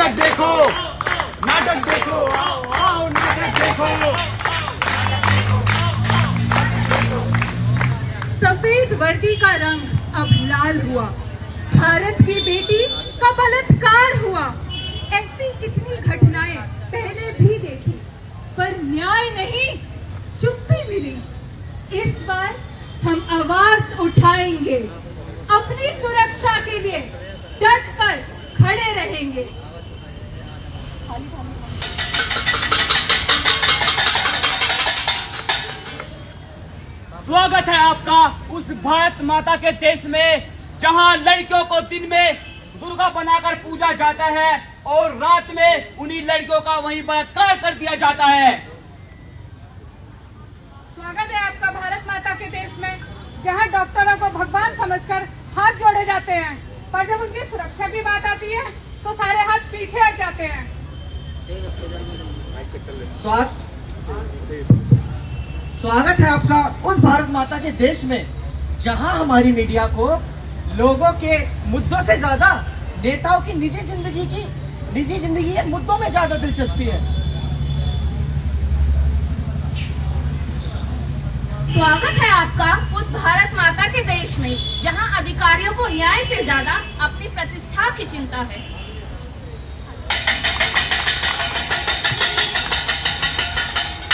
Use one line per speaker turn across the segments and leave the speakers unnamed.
नाटक देखो, नाटक देखो, आओ आओ नाटक देखो।
सफेद वर्दी का रंग अब लाल हुआ, भारत की बेटी का बलात्कार हुआ। ऐसी कितनी घटनाएं पहले भी देखी, पर न्याय नहीं, चुप्पी मिली। इस बार हम आवाज उठाएंगे, अपनी सुरक्षा के लिए डट कर खड़े रहेंगे।
स्वागत है आपका उस भारत माता के देश में, जहां लड़कियों को दिन में दुर्गा बनाकर पूजा जाता है और रात में उन्हीं लड़कियों का वहीं बलात्कार कर दिया जाता है।
स्वागत है आपका भारत माता के देश में, जहां डॉक्टरों को भगवान समझकर हाथ जोड़े जाते हैं, पर जब उनकी सुरक्षा की बात आती है तो सारे हाथ पीछे हट जाते हैं।
स्वागत है आपका उस भारत माता के देश में, जहां हमारी मीडिया को लोगों के मुद्दों से ज्यादा नेताओं की निजी जिंदगी के मुद्दों में ज्यादा दिलचस्पी है।
स्वागत है आपका उस भारत माता के देश में, जहां अधिकारियों को न्याय से ज्यादा अपनी प्रतिष्ठा की चिंता है।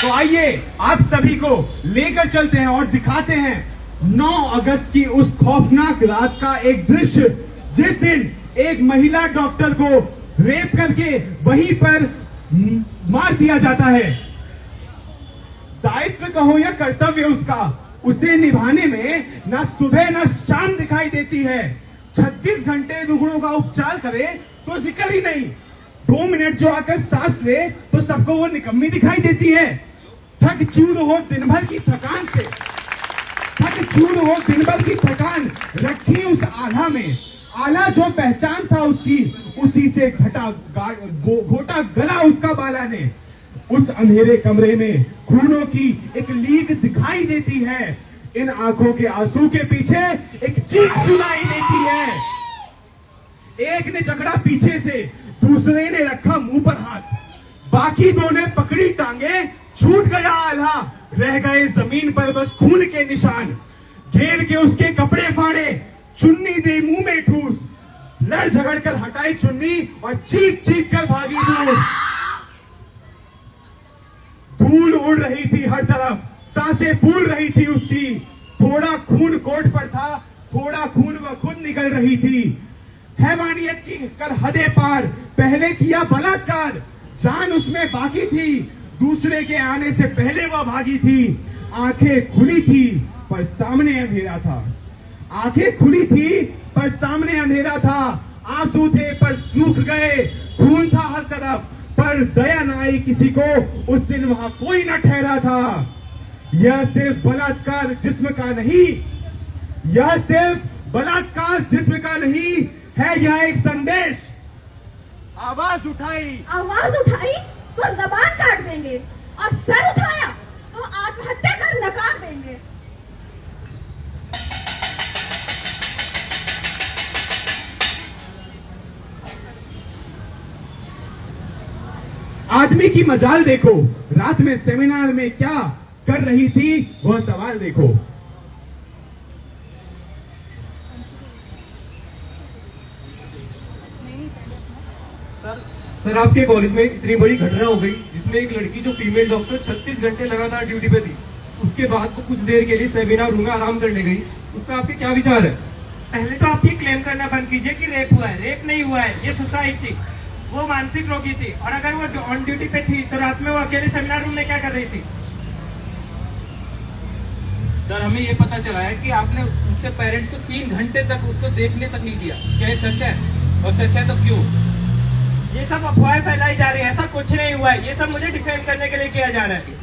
तो आइए आप सभी को लेकर चलते हैं और दिखाते हैं 9 अगस्त की उस खौफनाक रात का एक दृश्य, जिस दिन एक महिला डॉक्टर को रेप करके वहीं पर मार दिया जाता है। दायित्व कहो या कर्तव्य उसका, उसे निभाने में न सुबह न शाम दिखाई देती है। 36 घंटे रुग्णों का उपचार करे तो जिक्र ही नहीं, 2 मिनट जो आकर सांस ले तो सबको वो निकम्मी दिखाई देती है। थक चूर हो दिन भर की थकान से, थक चूर हो दिन भर की थकान रखी उस आला में। आला जो पहचान था उसकी, उसी से घोटा गला उसका बाला ने। उस अंधेरे कमरे में खूनों की एक लीक दिखाई देती है। इन आंखों के आंसू के पीछे एक चीख सुनाई देती है। एक ने जकड़ा पीछे से, दूसरे ने रखा मुंह पर हाथ, बाकी 2 ने पकड़ी टांगे। छूट गया आल्हा, रह गए जमीन पर बस खून के निशान। घेर के उसके कपड़े फाड़े, चुन्नी दे मुंह में ठूस, लड़ झगड़ कर हटाई चुन्नी और चीख चीख कर भागी दूर। धूल उड़ रही थी हर तरफ, सांसें फूल रही थी उसकी। थोड़ा खून कोट पर था, थोड़ा खून वह खुद निकल रही थी। हैवानियत की कर हदे पार, पहले किया बलात्कार, जान उसमें बाकी थी। दूसरे के आने से पहले वह भागी थी। आंखें खुली थी पर सामने अंधेरा था, आंखें खुली थी पर सामने अंधेरा था। आंसू थे पर सूख गए, खून था हर तरफ पर दया न आई किसी को। उस दिन वहां कोई न ठहरा था। यह सिर्फ बलात्कार जिस्म का नहीं, यह सिर्फ बलात्कार जिस्म का नहीं है, यह एक संदेश।
आवाज उठाई
तो जबान काट देंगे, और सर उठाया तो आत्महत्या कर नकार देंगे।
आदमी की मजाल देखो, रात में सेमिनार में क्या कर रही थी वह सवाल देखो।
सर आपके कॉलेज में इतनी बड़ी घटना हो गई, जिसमें एक लड़की जो फीमेल डॉक्टर 36 घंटे लगातार ड्यूटी पे थी, उसके बाद वो कुछ देर के लिए सेमिनार रूम में आराम करने गई। उस पर आपके क्या विचार है?
पहले तो आप ये क्लेम करना बंद कीजिए कि रेप हुआ है। रेप नहीं हुआ है, ये सुसाइड थी। वो मानसिक रोगी थी, और अगर वो ऑन ड्यूटी पे थी तो रात में वो अकेले सेमिनार रूम में क्या कर रही थी?
सर हमें ये पता चला है कि आपने उसके पेरेंट्स को 3 घंटे तक उसको देखने तक नहीं दिया। क्या ये सच है? और सच है तो क्यों?
ये सब अफवाहें फैलाई जा रही है, ऐसा कुछ नहीं हुआ है। ये सब मुझे डिफेम करने के लिए किया जा रहा है।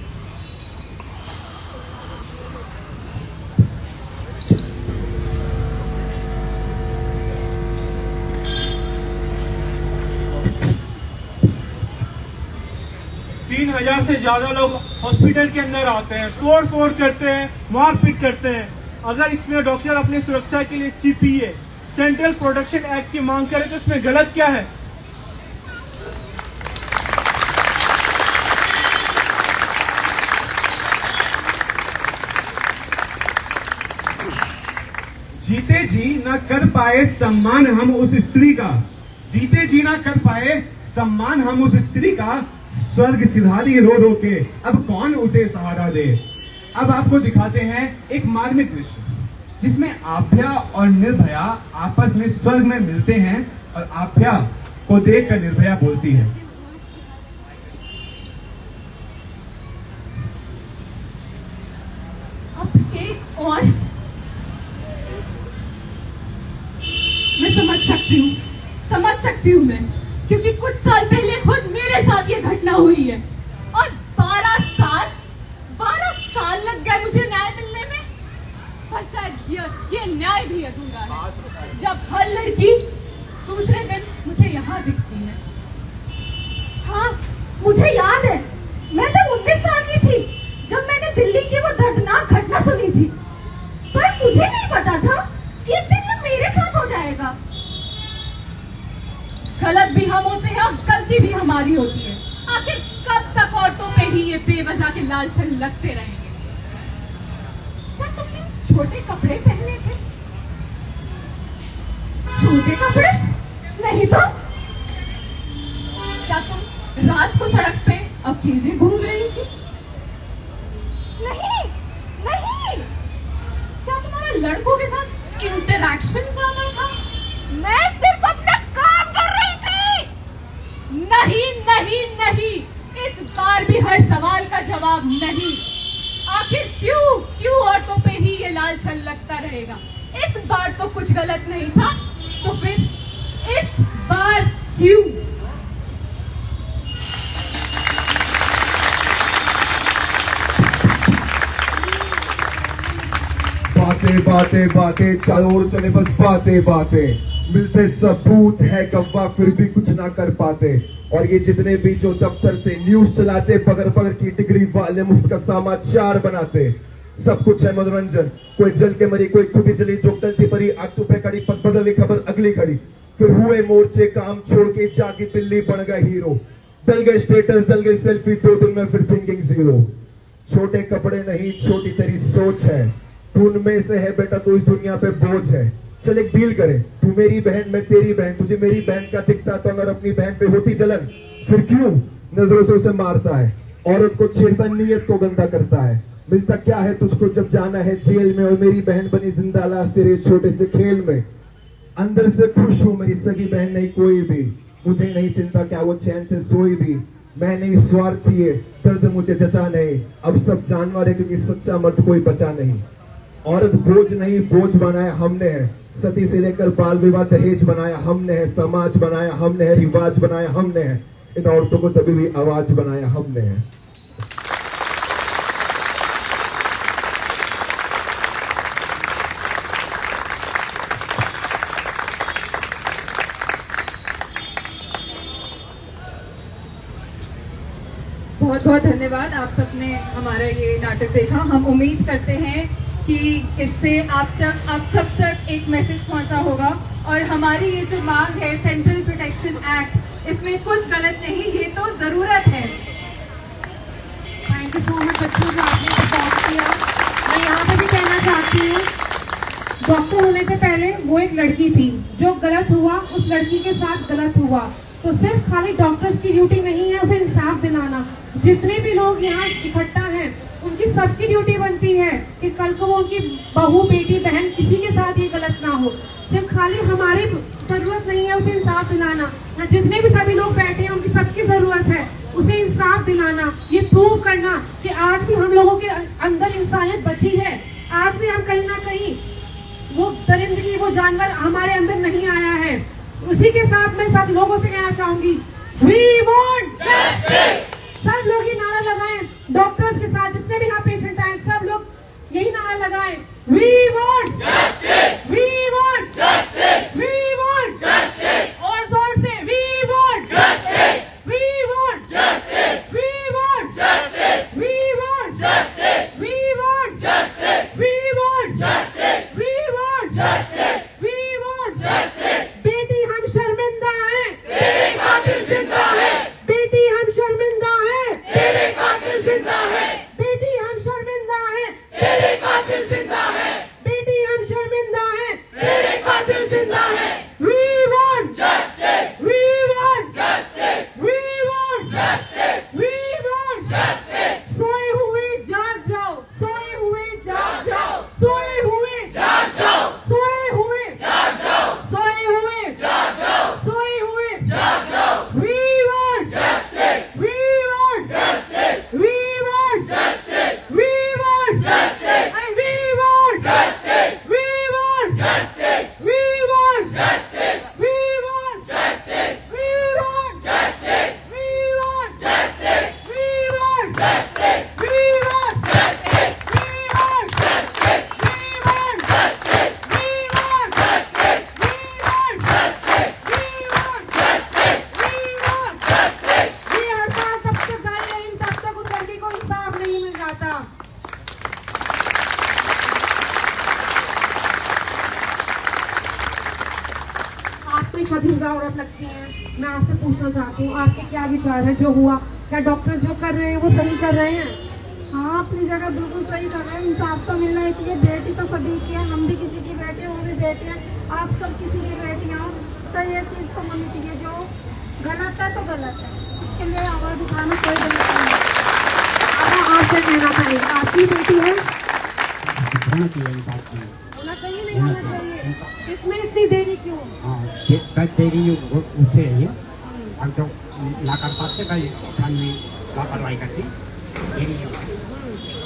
तीन 3000 से ज्यादा लोग हॉस्पिटल के अंदर आते हैं, तोड़ फोड़ करते हैं, मारपीट करते हैं। अगर इसमें डॉक्टर अपनी सुरक्षा के लिए CPA सेंट्रल प्रोटेक्शन एक्ट की मांग करे तो इसमें गलत क्या है?
जीते जी न कर पाए सम्मान हम उस स्त्री का, जीते जी न कर पाए सम्मान हम उस स्त्री का, स्वर्ग सिधारी रो रो के अब कौन उसे सहारा दे। अब आपको दिखाते हैं एक मार्मिक दृश्य जिसमें आभ्या और निर्भया आपस में स्वर्ग में मिलते हैं और आभ्या को देखकर निर्भया बोलती है,
अब एक और मैं समझ सकती हूँ मैं, क्योंकि कुछ साल पहले खुद मेरे साथ ये घटना हुई है और 12 साल लग गए मुझे न्याय मिलने में। पर शायद ये न्याय भी अधूरा है जब हर लड़की दूसरे दिन मुझे यहाँ दिखती है। हाँ, मुझे याद है, मैं तब 19 साल की थी जब मैंने दिल्ली की वो दर्दनाक घटना सुनी थी, पर मुझे नहीं पता था कि एक दिन ये मेरे साथ हो जाएगा। गलत भी हम होते हैं और गलती भी हमारी होती है। आखिर कब तक औरतों पे ही ये बेवजह के लाल छल लगते रहेंगे? क्या तुमने छोटे कपड़े पहने थे? छोटे कपड़े नहीं तो क्या तुम रात को सड़क पे अकेले घूम रही थी? नहीं, क्या तुम्हारा लड़कों के साथ इंटरैक्शन ज्यादा था? मैं सिर्फ अपना काम कर रही थी। नहीं, इस बार भी हर सवाल का जवाब नहीं। आखिर क्यों औरतों पे ही ये लाल छल लगता रहेगा? इस बार तो कुछ गलत नहीं था, तो फिर इस बार क्यों?
बातें चारों ओर चले बस बातें मिलते सबूत है गवाह फिर भी कुछ ना कर पाते। और ये जितने भी जो दफ्तर से न्यूज चलाते, बगैर की डिग्री वाले मुफ्त का समाचार बनाते, सब कुछ है मनोरंजन। कोई जल के मरी, कोई खुद ही जली, जो टलती परी आग चुपे खड़ी, पद बदली खबर अगली खड़ी, फिर हुए मोर्चे काम छोड़ के जागी दिल्ली बन गए हीरो, डल गए स्टेटस, डल गई सेल्फी, 2 दिन में फिर थिंकिंग जीरो। छोटे कपड़े नहीं छोटी तेरी सोच है, तू उनमें से है बेटा तो इस दुनिया पे बोझ है। चल एक डील करें, तू मेरी बहन मैं तेरी बहन, तुझे मेरी बहन का दिखता तो अगर अपनी बहन पे होती जलन, फिर क्यों नजरों से उसे मारता है? औरत को छेड़ता नीयत को गंदा करता है। मिलता क्या है तुझको जब जाना है जेल में, और मेरी बहन बनी जिंदा लाश तेरे छोटे से खेल में। अंदर से खुश हूँ मेरी सगी बहन नहीं कोई भी, मुझे नहीं चिंता क्या वो चैन से सोई भी। मैं नहीं स्वार्थी है, दर्द मुझे जचा नहीं, अब सब जानवर है क्योंकि सच्चा मर्द कोई बचा नहीं। औरत बोझ नहीं बोझ बनाया हमने है, सती से लेकर बाल विवाह दहेज बनाया हमने है, समाज बनाया हमने है, रिवाज बनाया हमने है, इन औरतों को तभी भी आवाज बनाया हमने है।
बहुत बहुत धन्यवाद। आप सबने हमारा ये नाटक देखा। हम उम्मीद करते हैं कि इससे आप सब तक एक मैसेज पहुंचा होगा। और हमारी ये जो मांग है सेंट्रल प्रोटेक्शन एक्ट, इसमें कुछ गलत नहीं, ये तो जरूरत है। थैंक यू सो मच बच्चों जो आपने सपोर्ट किया। मैं यहाँ पे भी कहना चाहती हूँ, डॉक्टर होने से पहले वो एक लड़की थी, जो गलत हुआ उस लड़की के साथ गलत हुआ। तो सिर्फ खाली डॉक्टर्स की ड्यूटी नहीं है उसे इंसाफ दिलाना। जितने भी लोग यहाँ इकट्ठा हैं उनकी सबकी ड्यूटी बनती है कि कल को वो उनकी बहू बेटी बहन किसी के साथ ये गलत ना हो। सिर्फ खाली हमारी जरूरत नहीं है उसे इंसाफ दिलाना, जितने भी सभी लोग बैठे हैं उनकी सबकी जरूरत है उसे इंसाफ दिलाना। ये प्रूव करना कि आज भी हम लोगों के अंदर इंसानियत बची है, आज भी हम कहीं ना कहीं वो दरिंदगी वो जानवर हमारे अंदर नहीं आया है। उसी के साथ मैं सब लोगों से कहना चाहूंगी, वी वांट जस्टिस। सब लोग ये नारा लगाएं, डॉक्टर्स के साथ जितने भी यहाँ पेशेंट आए सब लोग यही नारा लगाएं, we want justice, we want justice, we want justice. और जोर से we want justice, we want justice, we want justice, we want justice, we want justice, we want justice, we want justice, we want justice. बेटी हम शर्मिंदा हैं, तेरे कातिल जिंदा है। बेटी हम शर्मिंदा हैं, तेरे कातिल जिंदा है। बेटी हम शर्मिंदा हैं, तेरे कातिल जिंदा है।
बुरा औरत लगती हैं। मैं आपसे पूछना चाहती हूँ, आपके क्या विचार है जो हुआ? क्या डॉक्टर जो कर रहे हैं वो सही कर रहे हैं? हाँ, अपनी जगह बिल्कुल सही कर रहे हैं। इंसाफ तो मिलना ही चाहिए। बेटी तो सभी की है, हम भी किसी की बेटी हैं, वो भी बेटी हैं, आप सब किसी की बेटियाँ हो। तो ये चीज़ तो होनी चाहिए, जो गलत है तो गलत है, इसके लिए आवाज़ उठाना कोई गलत नहीं है। अब आपसे कहना चाहिए, आपकी बेटी है, होना चाहिए नहीं होना चाहिए? इसमें इतनी देरी क्यों?
देरी उठे रही है, हम तो लाकर पाते कहीं लापरवाही करती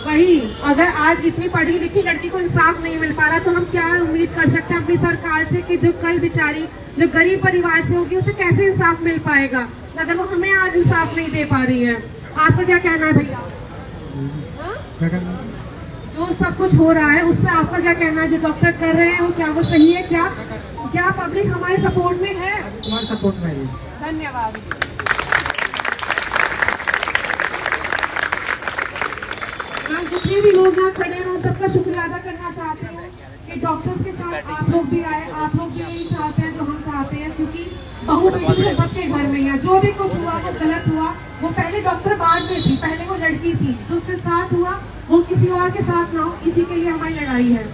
वही, अगर आज इतनी पढ़ी लिखी लड़की को इंसाफ नहीं मिल पा रहा तो हम क्या उम्मीद कर सकते हैं अपनी सरकार से कि जो कल बेचारी जो गरीब परिवार से होगी उसे कैसे इंसाफ मिल पाएगा अगर वो हमें आज इंसाफ नहीं दे पा रही है? आपका क्या कहना है भैया? जो सब कुछ हो रहा है उस पर आपका क्या कहना है? जो डॉक्टर कर रहे हैं वो क्या वो सही है? क्या पब्लिक हमारे सपोर्ट में है?
हमारे सपोर्ट में है।
धन्यवाद। मैं जितने भी लोग यहाँ खड़े हैं उन सबका शुक्रिया अदा करना चाहते हैं कि डॉक्टर्स के साथ आप लोग भी आए। आप लोग भी यही चाहते हैं जो हम चाहते हैं, क्योंकि बहू बेटी तो सबके घर में है। जो भी कुछ हुआ वो गलत हुआ। वो पहले डॉक्टर बाद में थी, पहले वो लड़की थी, जो उसके साथ हुआ वो किसी और के साथ ना हो, इसी के लिए हमारी लड़ाई है।